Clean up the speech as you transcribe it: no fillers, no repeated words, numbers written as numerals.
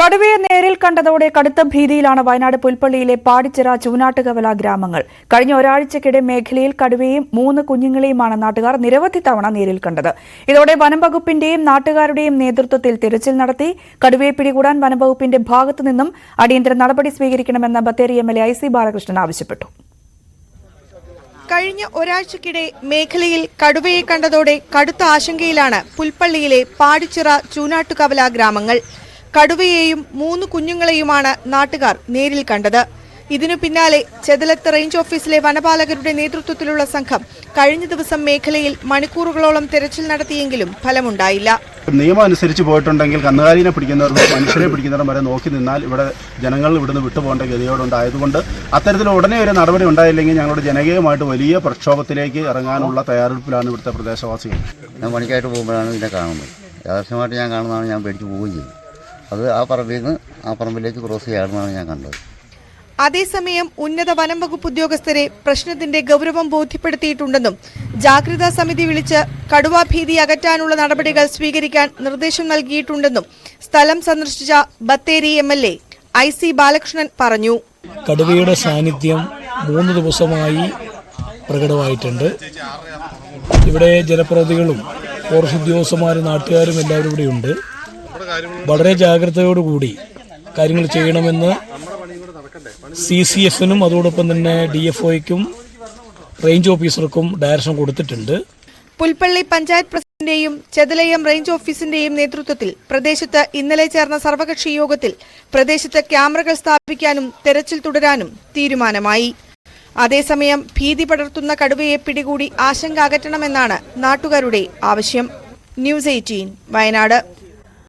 കടുവയെ നേരിൽ കണ്ടതോടെ കടുത്ത ഭീതിയിലാണ് വയനാട് പുൽപ്പള്ളിയിലെ പാടിച്ചിറ ചൂനാട്ടുകവല ഗ്രാമങ്ങൾ. കഴിഞ്ഞ ഒരാഴ്ചക്കിടെ മേഖലയിൽ കടുവയും 3 കുഞ്ഞുങ്ങളെയുമാണ് നാട്ടുകാർ നിരവധി തവണ നേരിൽ കണ്ടത്. ഇതോടെ വനംവകുപ്പിന്റെയും നാട്ടുകാരുടെയും നേതൃത്വത്തിൽ തിരച്ചിൽ നടത്തി. കടുവയെ പിടികൂടാൻ വനംവകുപ്പിന്റെ ഭാഗത്തുനിന്നും അടിയന്തര നടപടി സ്വീകരിക്കണമെന്ന് ബത്തേരി എംഎൽഎ IC ബാലകൃഷ്ണൻ ആവശ്യപ്പെട്ടു. കഴിഞ്ഞ ഒരാഴ്ചക്കിടെ മേഖലയിൽ കടുവയെ കണ്ടതോടെ കടുത്ത ആശങ്കയിലാണ് പുൽപ്പള്ളിയിലെ പാടിച്ചിറ ചൂനാട്ടുകവല ഗ്രാമങ്ങൾ. കടുവയെയും 3 കുഞ്ഞുങ്ങളെയുമാണ് നാട്ടുകാർ നേരിൽ കണ്ടത്. ഇതിനു പിന്നാലെ ചെതലത്ത് റേഞ്ച് ഓഫീസിലെ വനപാലകരുടെ നേതൃത്വത്തിലുള്ള സംഘം കഴിഞ്ഞ ദിവസം മേഖലയിൽ മണിക്കൂറുകളോളം തെരച്ചിൽ നടത്തിയെങ്കിലും ഫലമുണ്ടായില്ല. നിയമം അനുസരിച്ച് പോയിട്ടുണ്ടെങ്കിൽ കന്നുകാലിനെ പിടിക്കുന്നവരും മനുഷ്യരെ പിടിക്കുന്നവരും വരെ നോക്കി നിന്നാൽ ഇവിടെ ജനങ്ങൾ ഇവിടുന്ന് വിട്ടുപോകേണ്ട ഗതിയോടുണ്ടായതുകൊണ്ട് അത്തരത്തിൽ ഉടനെ ഒരു നടപടി ഉണ്ടായില്ലെങ്കിൽ ഞങ്ങളുടെ ജനകീയമായിട്ട് വലിയ പ്രക്ഷോഭത്തിലേക്ക് ഇറങ്ങാനുള്ള തയ്യാറെടുപ്പിലാണ് ഇവിടുത്തെ പ്രദേശവാസികൾ. ഞാൻ പണിക്കായിട്ട് പോകുമ്പോഴാണ് ഇതിനെ കാണുന്നത്. യാദൃശ്യമായിട്ട് ഞാൻ കാണുന്നതാണ്. ഞാൻ പേടിച്ച് പോവുകയും ചെയ്തു. അത് ആ പറമ്പിൽ നിന്ന് ആ പറമ്പിലേക്ക് ക്രോസ് ചെയ്യാമെന്നാണ് ഞാൻ കണ്ടത്. അതേസമയം ഉന്നത വനം വകുപ്പ് ഉദ്യോഗസ്ഥരെ പ്രശ്നത്തിന്റെ ഗൗരവം ബോധ്യപ്പെടുത്തിയിട്ടുണ്ടെന്നും ജാഗ്രതാ സമിതി വിളിച്ച് കടുവാ ഭീതി അകറ്റാനുള്ള നടപടികൾ സ്വീകരിക്കാൻ നിർദ്ദേശം നൽകിയിട്ടുണ്ടെന്നും സ്ഥലം സന്ദർശിച്ച ബത്തേരി എംഎൽഎ IC ബാലകൃഷ്ണൻ പറഞ്ഞു. കടുവയുടെ സാന്നിധ്യം 3 ദിവസമായി പ്രകടമായിട്ടുണ്ട്. ഇവിടെ ജനപ്രതിനിധികളും ഫോറസ്റ്റ് ഉദ്യോഗസ്ഥന്മാരും നാട്ടുകാരും എല്ലാവരും ഇവിടെയുണ്ട്. വളരെ ജാഗ്രതയോടുകൂടി കാര്യങ്ങൾ ചെയ്യണമെന്ന് CCFനും അതോടൊപ്പം തന്നെ DFOയ്ക്കും റേഞ്ച് ഓഫീസർക്കും ഡയറക്ഷൻ കൊടുത്തിട്ടുണ്ട്. പുൽപ്പള്ളി പഞ്ചായത്ത് പ്രസിഡന്റിന്റെയും ചെതലയം റേഞ്ച് ഓഫീസിന്റെയും നേതൃത്വത്തിൽ പ്രദേശത്ത് ഇന്നലെ ചേർന്ന സർവകക്ഷി യോഗത്തിൽ പ്രദേശത്ത് ക്യാമറകൾ സ്ഥാപിക്കാനും തെരച്ചിൽ തുടരാനും തീരുമാനമായി. അതേസമയം ഭീതി പടർത്തുന്ന കടുവയെ പിടികൂടി ആശങ്ക അകറ്റണമെന്നാണ് നാട്ടുകാരുടെ ആവശ്യം. News 18 വയനാട്.